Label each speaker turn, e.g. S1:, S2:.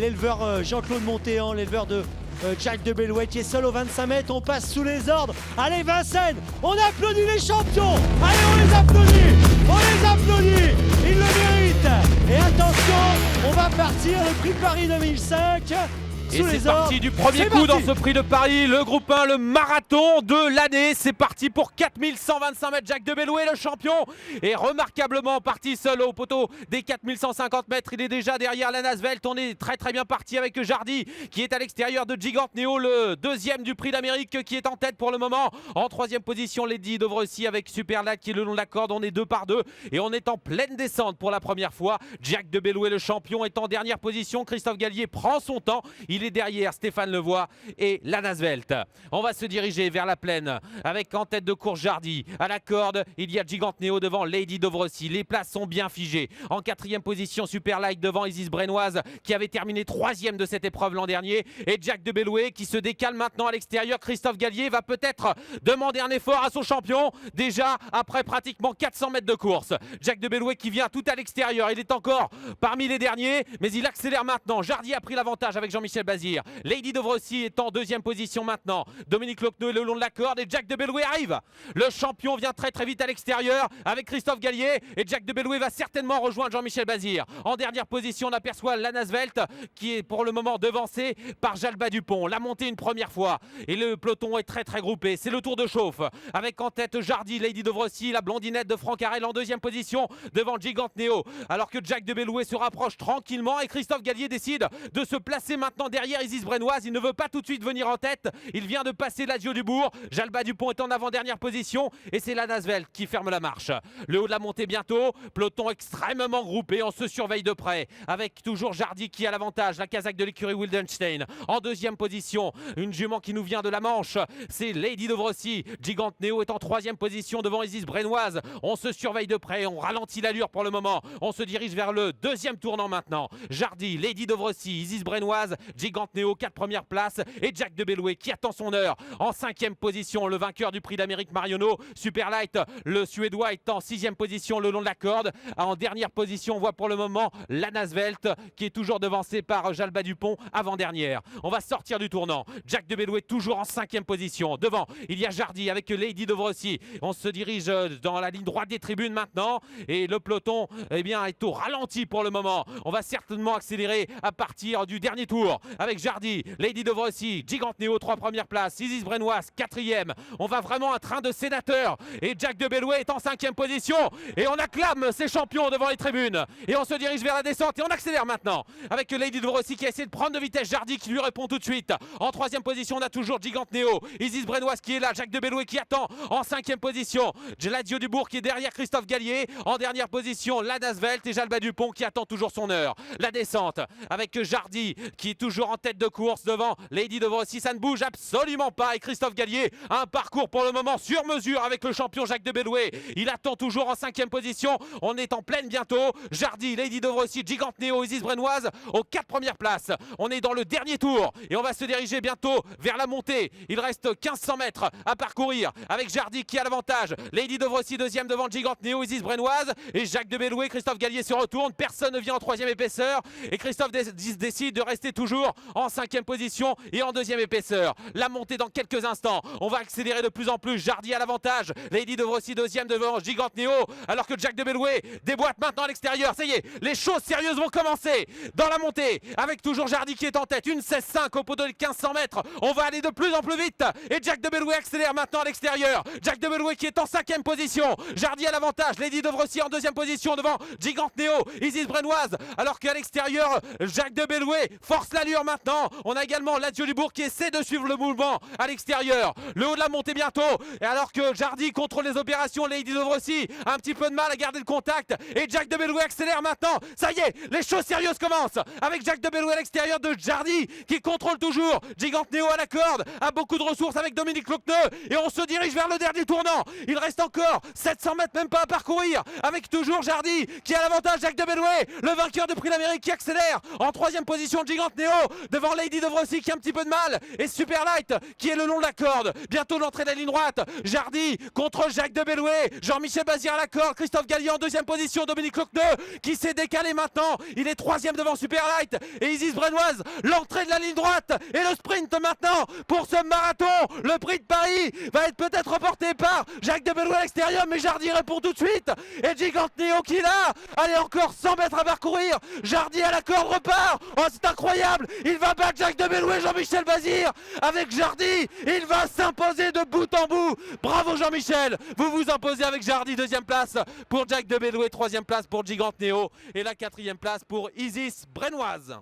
S1: L'éleveur Jean-Claude Montéan, l'éleveur de Jack de Bellouet qui est seul aux 25 mètres, on passe sous les ordres. Allez Vincennes, on applaudit les champions. Allez, on les applaudit, ils le méritent. Et attention, on va partir le prix de Paris 2005.
S2: Et c'est parti du premier coup dans ce prix de Paris, le groupe 1, le marathon de l'année. C'est parti pour 4125 mètres. Jack de Bellouet, le champion, est remarquablement parti seul au poteau des 4150 mètres. Il est déjà derrière la Nasvelt. On est très bien parti avec Jardy qui est à l'extérieur de Gigante Neo, le deuxième du prix d'Amérique qui est en tête pour le moment. En troisième position, Lady Dovrecy avec Superlat qui est le long de la corde. On est 2 par 2 et on est en pleine descente pour la première fois. Jack de Bellouet, le champion, est en dernière position. Christophe Gallier prend son temps. Il est derrière Stéphane Levoy et la Nasvelt. On va se diriger vers la plaine avec en tête de course Jardy. À la corde, il y a Gigante Neo devant Lady Dovrecy. Les places sont bien figées. En quatrième position, Superlight devant Isis Brennoise qui avait terminé 3e de cette épreuve l'an dernier. Et Jack de Bellouet qui se décale maintenant à l'extérieur. Christophe Gallier va peut-être demander un effort à son champion. Déjà après pratiquement 400 mètres de course. Jack de Bellouet qui vient tout à l'extérieur. Il est encore parmi les derniers, mais il accélère maintenant. Jardy a pris l'avantage avec Jean-Michel Bazir. Lady Dovrecy est en deuxième position maintenant. Dominique Lochneux est le long de la corde et Jack de Bellouet arrive. Le champion vient très vite à l'extérieur avec Christophe Gallier et Jack de Bellouet va certainement rejoindre Jean-Michel Bazir. En dernière position, on aperçoit la Nasvelt qui est pour le moment devancée par Jalba Dupont. La montée une première fois et le peloton est très groupé. C'est le tour de chauffe avec en tête Jardy, Lady Dovrecy, la blondinette de Franck Harel en deuxième position devant Gigante Neo. Alors que Jack de Bellouet se rapproche tranquillement et Christophe Gallier décide de se placer maintenant derrière Isis Brennoise. Il ne veut pas tout de suite venir en tête. Il vient de passer l'Adio du Bourg. Jalba Dupont est en avant-dernière position et c'est la Nasvelt qui ferme la marche. Le haut de la montée bientôt. Peloton extrêmement groupé. On se surveille de près avec toujours Jardy qui a l'avantage. La casaque de l'écurie Wildenstein. En deuxième position, une jument qui nous vient de la Manche. C'est Lady Dovrecy. Gigante Neo est en troisième position devant Isis Brennoise. On se surveille de près. On ralentit l'allure pour le moment. On se dirige vers le deuxième tournant maintenant. Jardy, Lady Dovrecy, Isis Brennoise, Gigante Neo, 4 premières places et Jack de Bellouet qui attend son heure en 5e position, le vainqueur du prix d'Amérique Marionneau. Superlight, le Suédois, est en 6e position le long de la corde. En dernière position, on voit pour le moment la Nasvelt qui est toujours devancée par Jalba Dupont, avant-dernière. On va sortir du tournant. Jack de Bellouet toujours en 5e position. Devant, il y a Jardy avec Lady Dovrecy. On se dirige dans la ligne droite des tribunes maintenant et le peloton est au ralenti pour le moment. On va certainement accélérer à partir du dernier tour avec Jardy, Lady Dovrecy, Gigante Neo, 3 premières places, Isis Brennoise, 4e. On va vraiment un train de sénateur et Jack de Bellouet est en 5e position et on acclame ses champions devant les tribunes et on se dirige vers la descente et on accélère maintenant avec Lady Dovrecy qui essaie de prendre de vitesse. Jardy qui lui répond tout de suite. En 3e position, on a toujours Gigante Neo, Isis Brennoise qui est là, Jack de Bellouet qui attend en 5e position, Jalba Dupont qui est derrière Christophe Gallier. En dernière position, la Nasvelt et Jalba Dupont qui attend toujours son heure. La descente avec Jardy qui est toujours en tête de course devant Lady Dovrecy. Ça ne bouge absolument pas et Christophe Gallier a un parcours pour le moment sur mesure avec le champion Jack de Bellouet. Il attend toujours en 5e position. On est en pleine bientôt. Jardy, Lady Dovrecy, Gigante Neo, Isis Brennoise aux 4 premières places. On est dans le dernier tour et on va se diriger bientôt vers la montée. Il reste 1500 mètres à parcourir avec Jardy qui a l'avantage. Lady Dovrecy deuxième devant Gigante Neo, Isis Brennoise et Jack de Bellouet. Christophe Gallier se retourne. Personne ne vient en 3e épaisseur et Christophe décide de rester toujours en 5e position et en 2e épaisseur. La montée dans quelques instants. On va accélérer de plus en plus. Jardy à l'avantage. Lady Dovrecy deuxième devant Gigante Neo alors que Jack de Bellouet déboîte maintenant à l'extérieur. Ça y est, les choses sérieuses vont commencer dans la montée avec toujours Jardy qui est en tête. Une 16,5 au poteau de 1500 mètres. On va aller de plus en plus vite et Jack de Bellouet accélère maintenant à l'extérieur. Jack de Bellouet qui est en 5e position. Jardy à l'avantage. Lady Dovrecy en 2e position devant Gigante Neo, Isis Brennoise alors qu'à l'extérieur, Jack de Bellouet force l'allure maintenant. On a également l'Adio du Bourg qui essaie de suivre le mouvement à l'extérieur. Le haut de la montée bientôt. Et alors que Jardy contrôle les opérations, Lady Dovrecy a un petit peu de mal à garder le contact. Et Jack de Bellouet accélère maintenant. Ça y est, les choses sérieuses commencent. Avec Jack de Bellouet à l'extérieur de Jardy qui contrôle toujours. Gigante Neo à la corde. A beaucoup de ressources avec Dominique Lochneux. Et on se dirige vers le dernier tournant. Il reste encore 700 mètres même pas à parcourir. Avec toujours Jardy qui a l'avantage. Jack de Bellouet, le vainqueur de prix d'Amérique qui accélère. En 3e position, Gigante Neo. devant Lady de Vrossy qui a un petit peu de mal. Et Superlight qui est le long de la corde. Bientôt l'entrée de la ligne droite. Jardy contre Jacques de Belloué. Jean-Michel Bazir à la corde. Christophe Gallier en deuxième position. Dominique Lochneux qui s'est décalé maintenant. Il est troisième devant Superlight. Et Isis Brennoise, l'entrée de la ligne droite. Et le sprint maintenant pour ce marathon. Le prix de Paris va être peut-être remporté par Jacques de Belloué à l'extérieur. Mais Jardy répond tout de suite. Et Gigante Neo qui est là. Allez, encore 100 mètres à parcourir. Jardy à la corde repart. Oh, c'est incroyable. Il va battre Jacques de Belloué, Jean-Michel Bazir. Avec Jardy, il va s'imposer de bout en bout. Bravo Jean-Michel. Vous vous imposez avec Jardy. Deuxième place pour Jacques de Belloué. Troisième place pour Gigante Neo. Et la quatrième place pour Isis Brennoise.